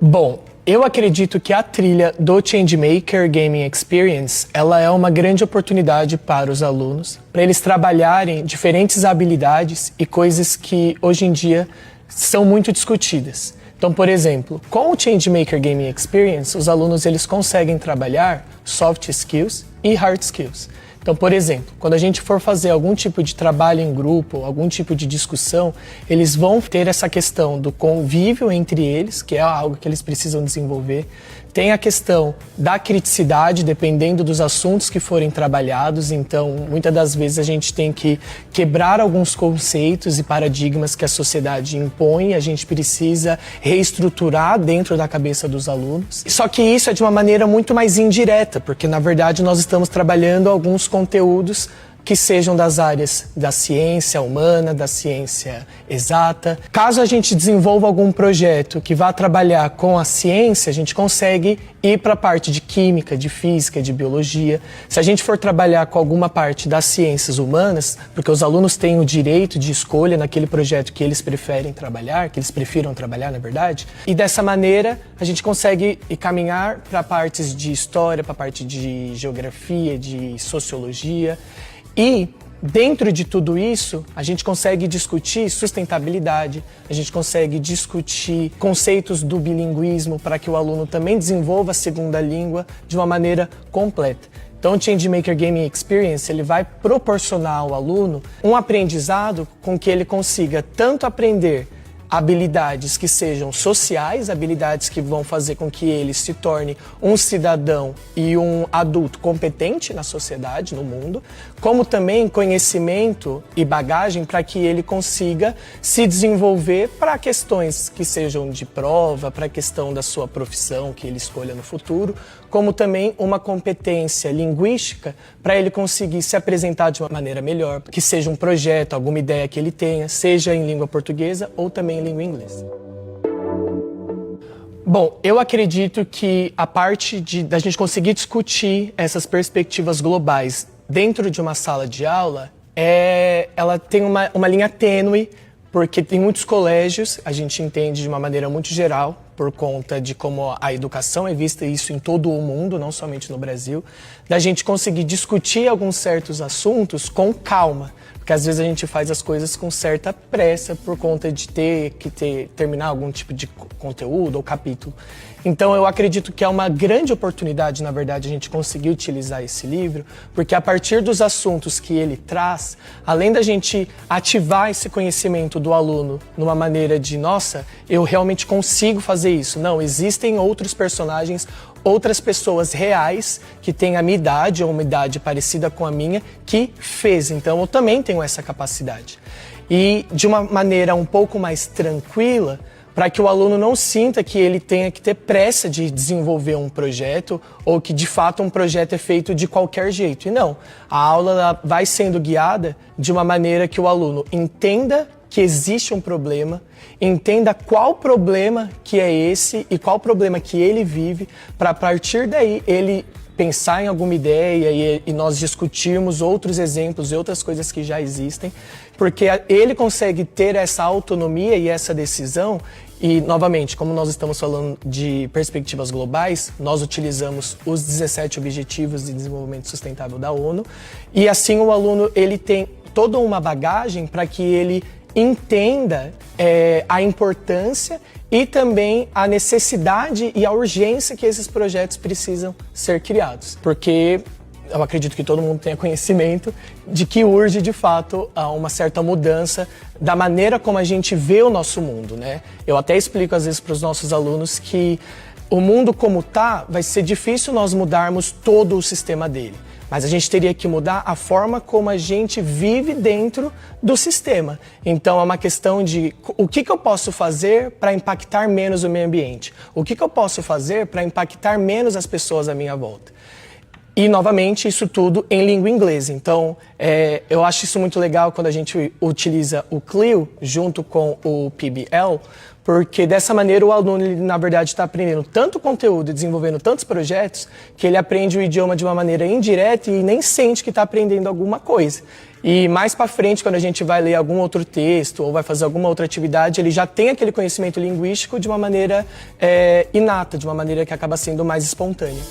Bom, eu acredito que a trilha do Changemaker Gaming Experience, ela é uma grande oportunidade para os alunos, para eles trabalharem diferentes habilidades e coisas que hoje em dia são muito discutidas. Então, por exemplo, com o Changemaker Gaming Experience, os alunos eles conseguem trabalhar soft skills e hard skills. Então, por exemplo, quando a gente for fazer algum tipo de trabalho em grupo, algum tipo de discussão, eles vão ter essa questão do convívio entre eles, que é algo que eles precisam desenvolver. Tem a questão da criticidade, dependendo dos assuntos que forem trabalhados. Então, muitas das vezes a gente tem que quebrar alguns conceitos e paradigmas que a sociedade impõe. A gente precisa reestruturar dentro da cabeça dos alunos. Só que isso é de uma maneira muito mais indireta, porque na verdade nós estamos trabalhando alguns conteúdos que sejam das áreas da ciência humana, da ciência exata. Caso a gente desenvolva algum projeto que vá trabalhar com a ciência, a gente consegue ir para a parte de química, de física, de biologia. Se a gente for trabalhar com alguma parte das ciências humanas, porque os alunos têm o direito de escolha naquele projeto que eles preferem trabalhar, que eles prefiram trabalhar, na verdade, e dessa maneira a gente consegue caminhar para partes de história, para a parte de geografia, de sociologia. E, dentro de tudo isso, a gente consegue discutir sustentabilidade, a gente consegue discutir conceitos do bilinguismo para que o aluno também desenvolva a segunda língua de uma maneira completa. Então, o Changemaker Gaming Experience ele vai proporcionar ao aluno um aprendizado com que ele consiga tanto aprender habilidades que sejam sociais, habilidades que vão fazer com que ele se torne um cidadão e um adulto competente na sociedade, no mundo, como também conhecimento e bagagem para que ele consiga se desenvolver para questões que sejam de prova, para a questão da sua profissão que ele escolha no futuro, como também uma competência linguística para ele conseguir se apresentar de uma maneira melhor, que seja um projeto, alguma ideia que ele tenha, seja em língua portuguesa ou também em língua inglesa. Bom, eu acredito que a parte da gente conseguir discutir essas perspectivas globais dentro de uma sala de aula, ela tem uma linha tênue, porque tem muitos colégios, a gente entende de uma maneira muito geral, por conta de como a educação é vista isso em todo o mundo, não somente no Brasil, da gente conseguir discutir alguns certos assuntos com calma, porque às vezes a gente faz as coisas com certa pressa por conta de terminar algum tipo de conteúdo ou capítulo. Então eu acredito que é uma grande oportunidade, na verdade, a gente conseguir utilizar esse livro, porque a partir dos assuntos que ele traz, além da gente ativar esse conhecimento do aluno numa maneira de, nossa, eu realmente consigo fazer isso. Não, existem outros personagens, outras pessoas reais que têm a minha idade ou uma idade parecida com a minha que fez. Então eu também tenho essa capacidade. E de uma maneira um pouco mais tranquila, para que o aluno não sinta que ele tenha que ter pressa de desenvolver um projeto ou que de fato um projeto é feito de qualquer jeito. E não, a aula vai sendo guiada de uma maneira que o aluno entenda que existe um problema, entenda qual problema que é esse e qual problema que ele vive, para a partir daí ele pensar em alguma ideia e nós discutirmos outros exemplos e outras coisas que já existem, porque ele consegue ter essa autonomia e essa decisão. E, novamente, como nós estamos falando de perspectivas globais, nós utilizamos os 17 Objetivos de Desenvolvimento Sustentável da ONU, e assim o aluno ele tem toda uma bagagem para que ele entenda a importância e também a necessidade e a urgência que esses projetos precisam ser criados. Porque eu acredito que todo mundo tenha conhecimento de que urge, de fato, a uma certa mudança da maneira como a gente vê o nosso mundo, né? Eu até explico, às vezes, para os nossos alunos que o mundo como tá, vai ser difícil nós mudarmos todo o sistema dele. Mas a gente teria que mudar a forma como a gente vive dentro do sistema. Então é uma questão de o que eu posso fazer para impactar menos o meio ambiente? O que eu posso fazer para impactar menos as pessoas à minha volta? E, novamente, isso tudo em língua inglesa. Então, eu acho isso muito legal quando a gente utiliza o CLIL junto com o PBL, porque dessa maneira o aluno, ele, na verdade, está aprendendo tanto conteúdo e desenvolvendo tantos projetos que ele aprende o idioma de uma maneira indireta e nem sente que está aprendendo alguma coisa. E mais para frente, quando a gente vai ler algum outro texto ou vai fazer alguma outra atividade, ele já tem aquele conhecimento linguístico de uma maneira inata, de uma maneira que acaba sendo mais espontânea.